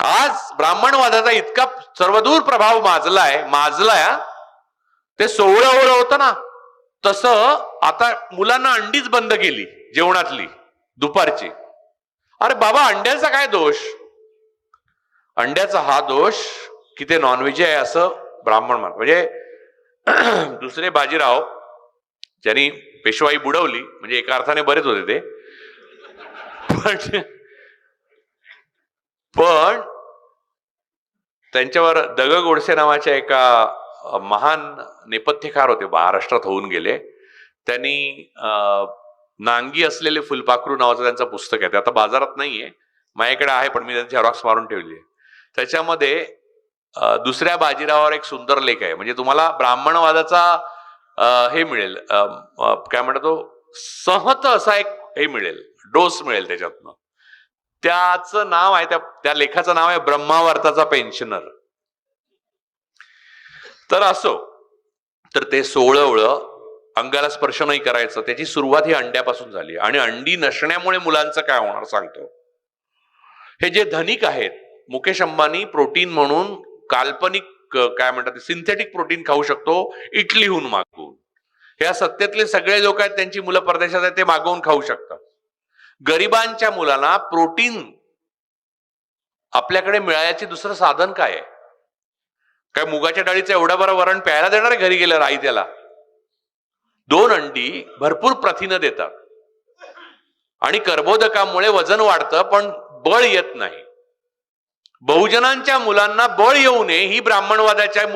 आज ब्राह्मणवादाचा इतका सर्वदूर प्रभाव माजलाय ते सोवळं ओळं होतं ना, तसं आता मुलांना अंडीच बंद केली जेवणातली दुपारची. अरे बाबा, अंड्याचा काय दोष? अंड्याचा हा दोष की ते नॉनव्हेज आहे असं ब्राह्मण म्हणजे दुसरे बाजीराव ज्यांनी पेशवाई बुडवली, म्हणजे एका अर्थाने बरेच होते ते, पण त्यांच्यावर दग गोडसे नावाच्या एका महान नेपथ्यकार होते, महाराष्ट्रात होऊन गेले. त्यांनी नांगी असलेले फुलपाखरू नावाचं त्यांचं पुस्तक आहे, ते आता बाजारात नाहीये, माझ्याकडे आहे, पण मी त्यांची झेरॉक्स मारून ठेवली आहे. त्याच्यामध्ये दुसऱ्या बाजीरावावर एक सुंदर लेख आहे. म्हणजे तुम्हाला ब्राह्मणवादाचा हे मिळेल, काय म्हणतो, सहत असा एक हे मिळेल, डोस मिळेल त्याच्यातनं. त्याचं नाव आहे, त्या लेखाचं नाव आहे ब्रह्मावर्ताचा पेन्शनर. तर असो, तर ते सोळं अंगाला स्पर्श नाही करायचं, त्याची सुरुवात ही अंड्यापासून झाली. आणि अंडी नसण्यामुळे मुलांचं काय होणार सांगतो. हे जे धनिक आहेत, मुकेश अंबानी प्रोटीन म्हणून काल्पनिक काय म्हणतात सिंथेटिक प्रोटीन खाऊ शकतो इटलीहून मागवून. ह्या सत्तेतले सगळे लोक आहेत, त्यांची मुलं परदेशात आहेत, ते मागवून खाऊ शकतात. गरिबांच्या मुलांना प्रोटीन आपल्याकडे मिळायचे दुसरं साधन काय आहे? काय मुगाच्या डाळीचं एवढं बरं वरण प्यायला देणार आहे घरी गेल्यावर आई? त्याला 2 अंडी भरपूर प्रथिनं देतात आणि कर्बोदकामुळे वजन वाढतं, पण बळ येत नाही. बहुजनांच्या मुलांना बळ येऊ नये ही ब्राह्मणवादाच्या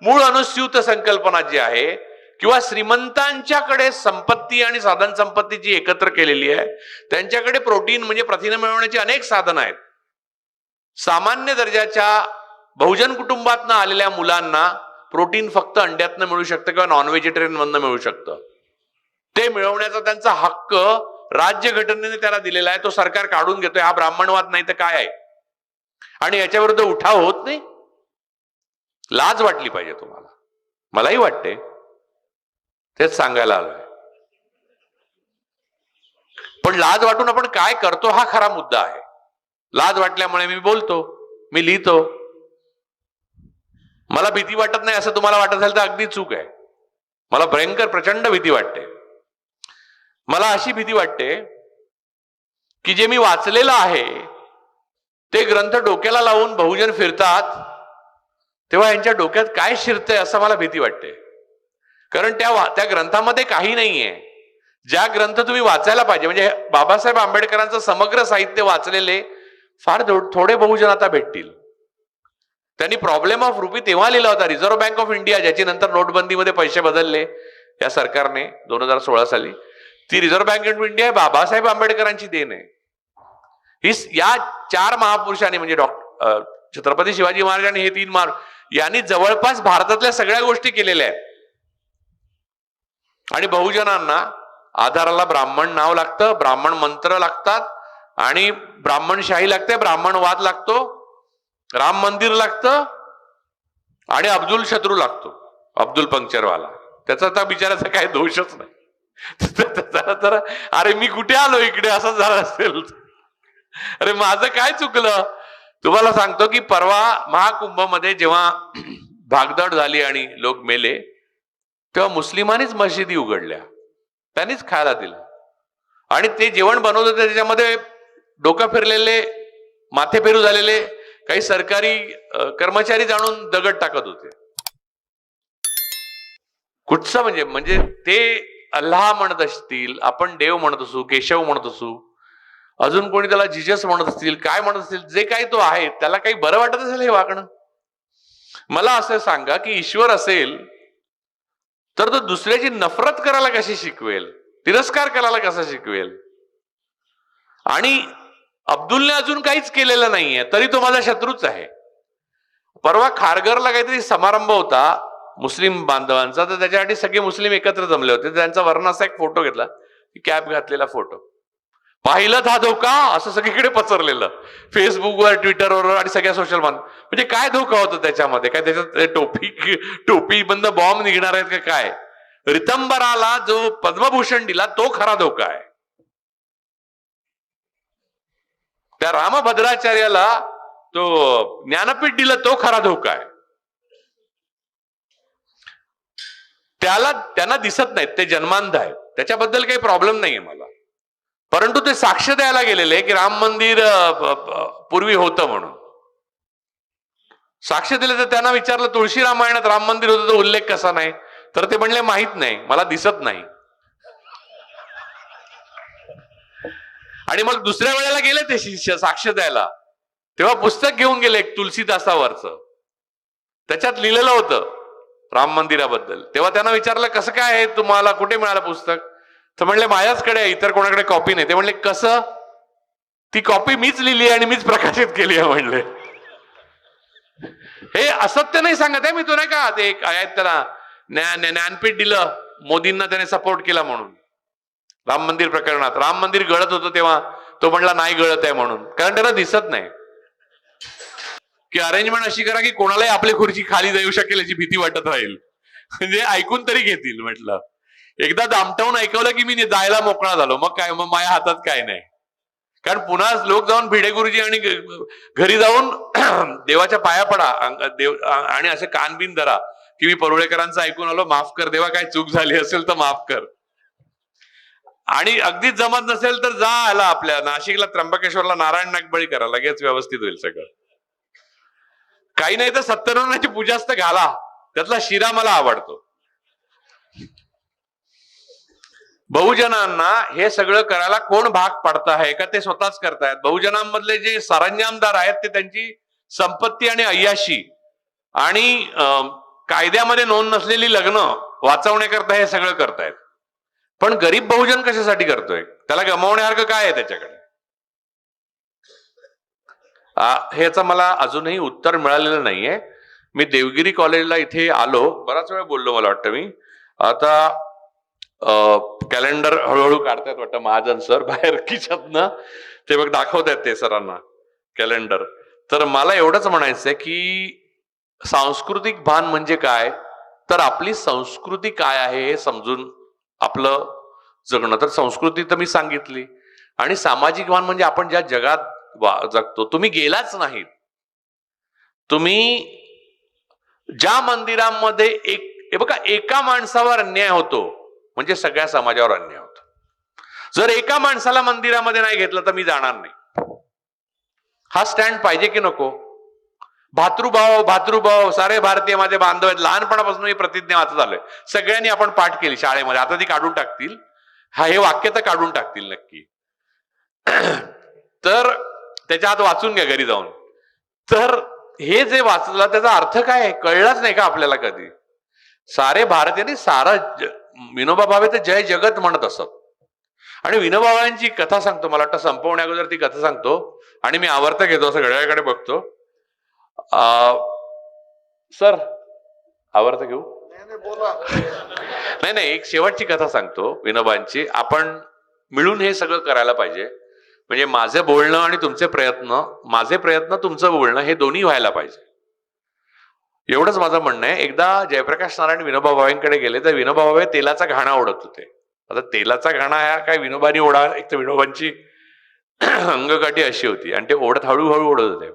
मूळ अनुस्यूत संकल्पना जी आहे, किंवा श्रीमंतांच्याकडे संपत्ती आणि साधन संपत्ती जी एकत्र केलेली आहे, त्यांच्याकडे प्रोटीन म्हणजे प्रथिनं मिळवण्याची अनेक साधनं आहेत. सामान्य दर्जाच्या बहुजन कुटुंबातनं आलेल्या मुलांना प्रोटीन फक्त अंड्यातनं मिळू शकतं किंवा नॉन व्हेजिटेरियन मधनं मिळू शकतं. ते मिळवण्याचा त्यांचा हक्क राज्यघटनेने त्याला दिलेला आहे, तो सरकार काढून घेतोय. हा ब्राह्मणवाद नाही तर काय आहे? आणि याच्या विरुद्ध उठाव होत नाही. लाज वाटली पाहिजे तुम्हाला, मलाही वाटते, तेच सांगायला आलोय. पण लाज वाटून आपण काय करतो हा खरा मुद्दा आहे. लाज वाटल्यामुळे मी बोलतो, मी लिहितो. मला भीती वाटत नाही असं तुम्हाला वाटत असेल तर अगदी चूक आहे. मला भयंकर प्रचंड भीती वाटते. मला अशी भीती वाटते की जे मी वाचलेलं आहे ते ग्रंथ डोक्याला लावून बहुजन फिरतात, तेव्हा यांच्या डोक्यात काय शिरतंय असं मला भीती वाटते. कारण त्या ग्रंथामध्ये काही नाहीये. ज्या ग्रंथ तुम्ही वाचायला पाहिजे, म्हणजे बाबासाहेब आंबेडकरांचं समग्र साहित्य वाचलेले फार थोडे बहुजन आता भेटतील. त्यांनी प्रॉब्लेम ऑफ रुपी तेव्हा लिहिला होता. रिझर्व्ह बँक ऑफ इंडिया, ज्याची नंतर नोटबंदीमध्ये पैसे बदलले या सरकारने 2016 साली, ती reserve bank of India Babasaheb आंबेडकरांची देण आहे. ही या 4 महापुरुषांनी, म्हणजे छत्रपती शिवाजी महाराज आणि हे 3 महाराज यांनी जवळपास भारतातल्या सगळ्या गोष्टी केलेल्या आहेत. आणि बहुजनांना आधाराला ब्राह्मण नाव लागतं, ब्राह्मण मंत्र लागतात, आणि ब्राह्मणशाही लागते, ब्राह्मणवाद लागतो, राम मंदिर लागतं, आणि अब्दुल शत्रू लागतो, अब्दुल पंक्चरवाला. त्याचा तर बिचाराचा काही दोषच नाही. तर अरे मी कुठे आलो इकडे असं झालं असेल. अरे माझं काय चुकलं? तुम्हाला सांगतो की परवा महाकुंभमध्ये जेव्हा भागदौड झाली आणि लोक मेले, तेव्हा मुस्लिमांनीच मशिदी उघडल्या, त्यांनीच खायला दिलं. आणि ते जेवण बनवत होते त्याच्यामध्ये डोकं फिरलेले, माथे फेरू झालेले काही सरकारी कर्मचारी जाणून दगड टाकत होते. कुठचं म्हणजे ते अल्लाह म्हणत असतील, आपण देव म्हणत असू, केशव म्हणत असू, अजून कोणी त्याला जिजस म्हणत असतील, काय म्हणत असतील, जे काही तो आहे, त्याला काही बरं वाटत असेल हे वागणं? मला असं सांगा की ईश्वर असेल तर तो दुसऱ्याची नफरत करायला कशी शिकवेल, तिरस्कार करायला कसा शिकवेल? आणि अब्दुलने अजून काहीच केलेलं नाहीये तरी तो माझा शत्रूच आहे. परवा खारघरला काहीतरी समारंभ होता मुस्लिम बांधवांचा, तर त्याच्यासाठी सगळे मुस्लिम एकत्र जमले होते. त्यांचा वर्ण असा एक फोटो घेतला, कॅप घातलेला फोटो, पाहिलं हा धोका असं सगळीकडे पसरलेलं, फेसबुकवर, ट्विटरवर आणि सगळ्या सोशल मीडिया. म्हणजे काय धोका होता त्याच्यामध्ये? काय त्याच्यात टोपी बंद बॉम्ब निघणार आहेत का काय? रितंबराला जो पद्मभूषण दिला तो खरा धोका आहे. त्या रामभद्राचार्याला तो ज्ञानपीठ दिलं तो खरा धोका आहे. त्यांना दिसत नाहीत, ते जन्मांध आहे, त्याच्याबद्दल काही प्रॉब्लेम नाहीये मला. परंतु ते साक्ष द्यायला गेलेले की राम मंदिर पूर्वी होतं म्हणून. साक्ष दिले तर त्यांना विचारलं तुळशी रामायणात राम मंदिर होतं तो उल्लेख कसा नाही, तर ते म्हणले माहित नाही, मला दिसत नाही. आणि मग दुसऱ्या वेळेला गेले ते शिष्य साक्ष द्यायला, तेव्हा पुस्तक घेऊन गेले एक तुलसीदासावरचं, त्याच्यात लिहिलेलं होतं राम मंदिराबद्दल. तेव्हा त्यांना विचारलं कसं काय आहे, तुम्हाला कुठे मिळालं पुस्तक, तर म्हणले माझ्याचकडे आहे, इतर कोणाकडे कॉपी नाही. ते म्हणले कसं, ती कॉपी मीच लिहिली आणि मीच प्रकाशित केली आहे म्हणले. हे असत्य नाही सांगत आहे मी, तो नाही का ते आहेत त्याला ज्ञानपीठ दिलं, मोदींना त्याने सपोर्ट केला म्हणून राम मंदिर प्रकरणात. राम मंदिर गळत होतं तेव्हा तो म्हणला नाही गळत आहे म्हणून, कारण त्याला दिसत नाही. की अरेंजमेंट अशी करा की कोणालाही आपली खुर्ची खाली जाऊ शकेल याची भीती वाटत राहील, म्हणजे ऐकून तरी घेतील. म्हटलं एकदा दामटावून ऐकवलं की मी जायला मोकळा झालो, मग काय, मग माझ्या हातात काय नाही. कारण पुन्हा लोक जाऊन भिडे गुरुजी आणि घरी जाऊन देवाच्या पाया पडा देव आणि असे कान बिन धरा की मी परुळेकरांचं ऐकून आलो, माफ कर देवा, काय चूक झाली असेल तर माफ कर. आणि अगदीच जमत नसेल तर जा आला आपल्या नाशिकला त्र्यंबकेश्वरला नारायण नागबळी करा, लगेच व्यवस्थित होईल सगळं. काही नाही तर सत्यनारायणाची पूजाच तर घाला, त्यातला शिरा मला आवडतो. बहुजनांना हे सगळं करायला कोण भाग पाडत आहे का ते स्वतःच करतायत. बहुजनांमधले जे सरंजामदार आहेत ते त्यांची संपत्ती आणि अय्याशी आणि कायद्यामध्ये नोंद नसलेली लग्न वाचवण्याकरता हे सगळं करतायत. पण गरीब बहुजन कशासाठी करतोय, त्याला गमावण्यासारखं काय आहे त्याच्याकडे, ह्याचं मला अजूनही उत्तर मिळालेलं नाहीये. मी देवगिरी कॉलेजला इथे आलो, बराच वेळ बोललो मला वाटतं मी. आता कॅलेंडर हळूहळू काढतायत वाटतं महाजन सर बाहेर खिशातनं, ते बघ दाखवतायत ते सरांना कॅलेंडर. तर मला एवढंच म्हणायचंय की सांस्कृतिक भान म्हणजे काय, तर आपली संस्कृती काय आहे हे समजून आपलं जगणं. तर संस्कृती तर मी सांगितली, आणि सामाजिक भान म्हणजे आपण ज्या जगात जगतो. तुम्ही गेलाच नाहीत, तुम्ही ज्या मंदिरांमध्ये हे बघा, एका माणसावर अन्याय होतो म्हणजे सगळ्या समाजावर अन्याय होतो. जर एका माणसाला मंदिरामध्ये नाही घेतलं तर मी जाणार नाही, हा स्टँड पाहिजे की नको. भातृभाव भातृभाव, सारे भारतीय माझे बांधव आहेत, लहानपणापासून मी प्रतिज्ञा वाचत आलोय, सगळ्यांनी आपण पाठ केली शाळेमध्ये, आता ती काढून टाकतील, हे वाक्य तर काढून टाकतील नक्की. तर त्याच्या हात वाचून घ्या घरी जाऊन. तर हे जे वाचलं त्याचा अर्थ काय आहे कळलाच नाही का आपल्याला कधी. सारे भारतीयांनी सारा विनोबा भावे तर जय जगत म्हणत असत. आणि विनोबा भावेंची कथा सांगतो, मला वाटतं संपवण्या अगोदर ती कथा सांगतो, आणि मी आवर्त घेतो, असं घड्याळाकडे बघतो. सर आवर्त घेऊ? नाही नाही, एक शेवटची कथा सांगतो विनोबांची. आपण मिळून हे सगळं करायला पाहिजे, म्हणजे माझे बोलणं आणि तुमचे प्रयत्न, माझे प्रयत्न तुमचं बोलणं, हे दोन्ही व्हायला पाहिजे. एवढंच माझं म्हणणं आहे. एकदा जयप्रकाश नारायण विनोबा भावेंकडे गेले तर विनोबा भावे तेलाचा घाणा ओढत होते. आता तेलाचा घाणा हा काय विनोबानी ओढा, एक तर विनोबांची अंगकाठी अशी होती आणि ते ओढत हळूहळू ओढत होते.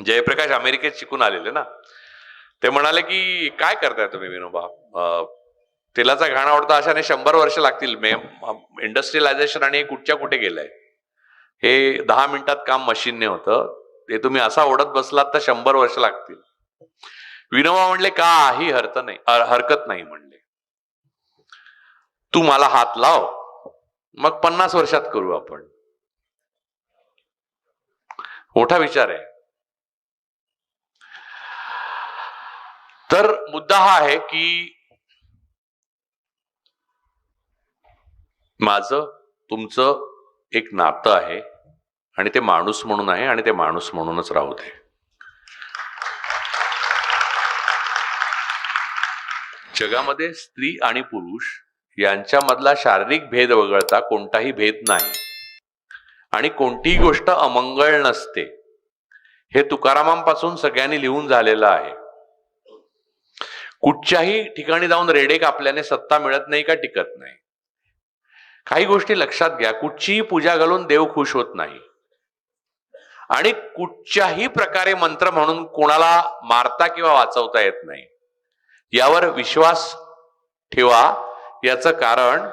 जयप्रकाश अमेरिकेत शिकून आलेले ना, ते म्हणाले की काय करताय तुम्ही विनोबा, तेलाचा घाणा ओढता, अशाने 100 वर्ष लागतील. इंडस्ट्रियलायझेशन आणि हे कुठच्या कुठे गेलंय, हे 10 मिनिटात काम मशीनने होतं, ते तुम्ही असा ओढत बसलात तर 100 वर्ष लागतील. विनोबा म्हणले काही हरकत नाही म्हणले, तू मला हात लाव, मग 50 वर्षात करू आपण. मोठा विचार आहे. तर मुद्दा हा आहे की माझं तुमचं एक नातं आहे आणि ते माणूस म्हणून आहे आणि ते माणूस म्हणूनच राहू दे. जगामध्ये स्त्री आणि पुरुष यांच्यामधला शारीरिक भेद वगळता कोणताही भेद नाही आणि कोणतीही गोष्ट अमंगळ नसते, हे तुकारामांपासून सगळ्यांनी लिहून झालेलं आहे. कुठच्याही ठिकाणी जाऊन रेडे कापल्याने सत्ता मिळत नाही का टिकत नाही. काही गोष्टी लक्षात घ्या, कुठचीही पूजा घालून देव खुश होत नाही आणि कुठच्याही प्रकारे मंत्र म्हणून कोणाला मारता किंवा वाचवता येत नाही. यावर विश्वास ठेवा. याचं कारण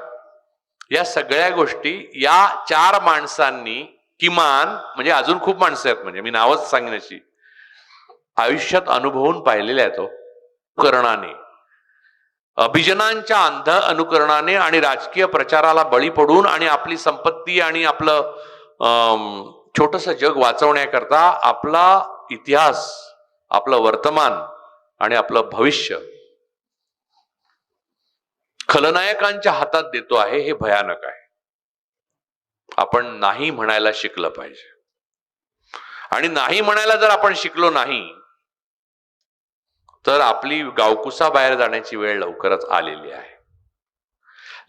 या सगळ्या गोष्टी या 4 माणसांनी किमान, म्हणजे अजून खूप माणसं आहेत, म्हणजे मी नावच सांगेन अशी, आयुष्यात अनुभवून पाहिलेल्या आहेत. अनुकरणाने, अभिजनांच्या अंध अनुकरणाने आणि राजकीय प्रचाराला बळी पडून आणि आपली संपत्ती आणि आपलं छोटस जग वाचवण्याकरता आपला इतिहास, आपलं वर्तमान आणि आपलं भविष्य खलनायकांच्या हातात देतो आहे. हे भयानक आहे. आपण नाही म्हणायला शिकलं पाहिजे. आणि नाही म्हणायला जर आपण शिकलो नाही तर आपली गावकुसा बाहेर जाण्याची वेळ लवकरच आलेली आहे.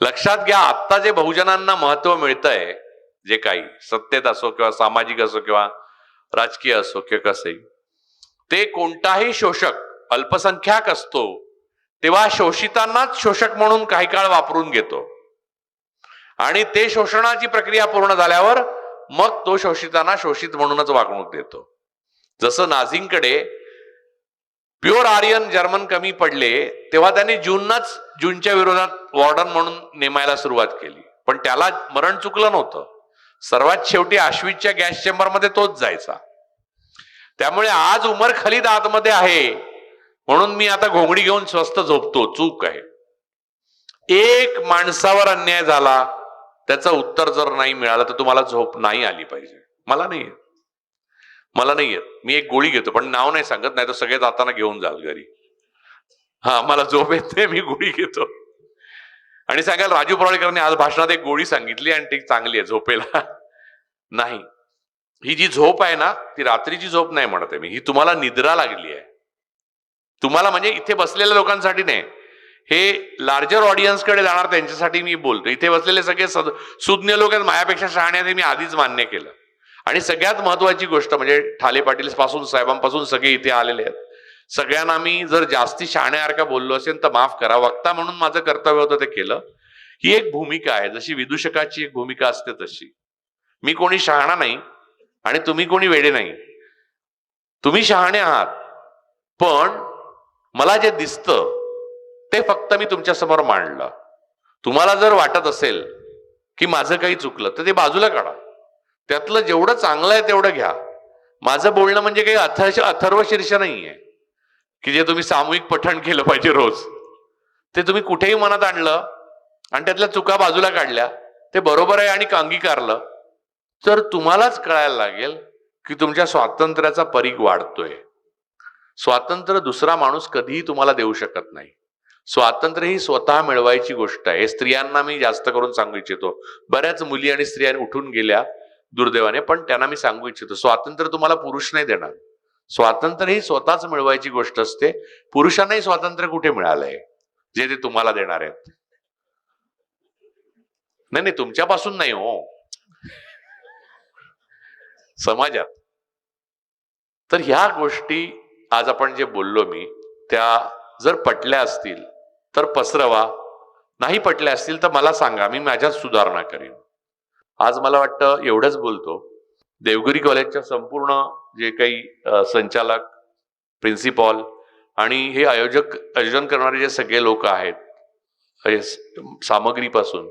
लक्षात घ्या, आत्ता जे बहुजनांना महत्व मिळतंय, जे काही सत्तेत असो किंवा सामाजिक असो किंवा राजकीय असो किंवा कसंही, ते कोणताही शोषक अल्पसंख्याक असतो तेव्हा शोषितांनाच शोषक म्हणून काही काळ वापरून घेतो आणि ते शोषणाची प्रक्रिया पूर्ण झाल्यावर मग तो शोषितांना शोषित म्हणूनच वागणूक देतो. जसं नाझींकडे प्युअर आर्यन जर्मन कमी पडले तेव्हा त्यांनी जूनच्या विरोधात वॉर्डन म्हणून नेमायला सुरुवात केली, पण त्याला मरण चुकलं नव्हतं. सर्वात शेवटी आश्विजच्या गॅस चेंबरमध्ये तोच जायचा. त्यामुळे आज उमर खलीद आतमध्ये आहे म्हणून मी आता घोंगडी घेऊन स्वस्त झोपतो, चूक आहे. एक माणसावर अन्याय झाला, त्याचं उत्तर जर नाही मिळालं तर तुम्हाला झोप नाही आली पाहिजे. मला नाही येत. मी एक गोळी घेतो, पण नाव नाही सांगत, नाही तर सगळे जाताना घेऊन जाल घरी. मला झोप येते, मी गोळी घेतो आणि सांगाल राजू पराळीकरांनी आज भाषणात एक गोळी सांगितली आणि ती चांगली आहे झोपेला. नाही, ही जी झोप आहे ना, ती रात्रीची झोप नाही म्हणते मी, ही तुम्हाला निद्रा लागली आहे. तुम्हाला म्हणजे इथे बसलेल्या लोकांसाठी नाही, हे लार्जर ऑडियन्सकडे जाणार त्यांच्यासाठी मी बोलतो. इथे बसलेले सगळे सुज्ञ लोक आहेत, माझ्यापेक्षा शहाणे आहेत, हे मी आधीच मान्य केलं. आणि सगळ्यात महत्वाची गोष्ट म्हणजे ठाले पाटील पासून साहेबांपासून सगळे इथे आलेले आहेत. सगळ्यांना मी जर जास्ती शहाण्यासारखा बोललो असेल तर माफ करा. वक्ता म्हणून माझं कर्तव्य होतं ते केलं. ही एक भूमिका आहे, जशी विदूषकाची एक भूमिका असते तशी. मी कोणी शहाणा नाही आणि तुम्ही कोणी वेडे नाही. तुम्ही शहाणे आहात, पण मला जे दिसतं ते फक्त मी तुमच्या समोर मांडलं. तुम्हाला जर वाटत असेल की माझं काही चुकलं तर ते बाजूला काढा. त्यातलं जेवढं चांगलं आहे तेवढं घ्या. माझं बोलणं म्हणजे काही अथर्व शीर्ष नाहीये की जे तुम्ही सामूहिक पठण केलं पाहिजे रोज. ते तुम्ही कुठेही मनात आणलं आणि त्यातल्या चुका बाजूला काढल्या, ते बरोबर आहे आणि अंगीकारलं, तर तुम्हालाच कळायला लागेल की तुमच्या स्वातंत्र्याचा परीघ वाढतोय. स्वातंत्र्य दुसरा माणूस कधीही तुम्हाला देऊ शकत नाही. स्वातंत्र्य ही स्वतः मिळवायची गोष्ट आहे. स्त्रियांना मी जास्त करून सांगू इच्छितो. बऱ्याच मुली आणि स्त्रिया उठून गेल्या दुर्दैवाने, पण त्यांना मी सांगू इच्छितो, स्वातंत्र्य तुम्हाला पुरुष नाही देणार. स्वातंत्र्य ही स्वतःच मिळवायची गोष्ट असते. पुरुषांनाही स्वातंत्र्य कुठे मिळालंय जे ते तुम्हाला देणार आहेत? नाही, तुमच्यापासून नाही हो, समाजात. तर ह्या गोष्टी आज आपण जे बोललो मी, त्या जर पटल्या असतील तर पसरवा, नाही पटल्या असतील तर मला सांगा, मी माझ्यात सुधारणा करेन. आज मला वाटतं एवढंच बोलतो. देवगिरी कॉलेजच्या संपूर्ण जे काही संचालक, प्रिन्सिपॉल आणि हे आयोजन करणारे जे सगळे लोक आहेत सामग्रीपासून,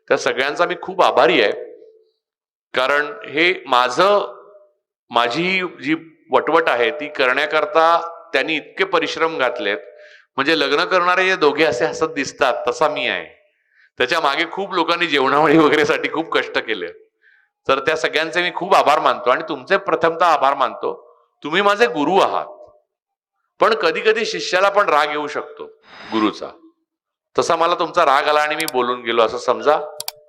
त्या सगळ्यांचा मी खूप आभारी आहे. कारण हे माझी जी वटवट आहे ती करण्याकरता त्यांनी इतके परिश्रम घातलेत. म्हणजे लग्न करणारे जे दोघे असे हसत दिसतात तसा मी आहे. त्याच्या मागे खूप लोकांनी जेवणावळी वगैरेसाठी खूप कष्ट केले. तर त्या सगळ्यांचे मी खूप आभार मानतो आणि तुमचे प्रथमतः आभार मानतो. तुम्ही माझे गुरु आहात, पण कधी कधी शिष्याला पण राग येऊ शकतो गुरुचा. तसा मला तुमचा राग आला आणि मी बोलून गेलो असं समजा.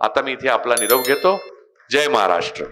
आता मी इथे आपला निरोप घेतो. जय महाराष्ट्र.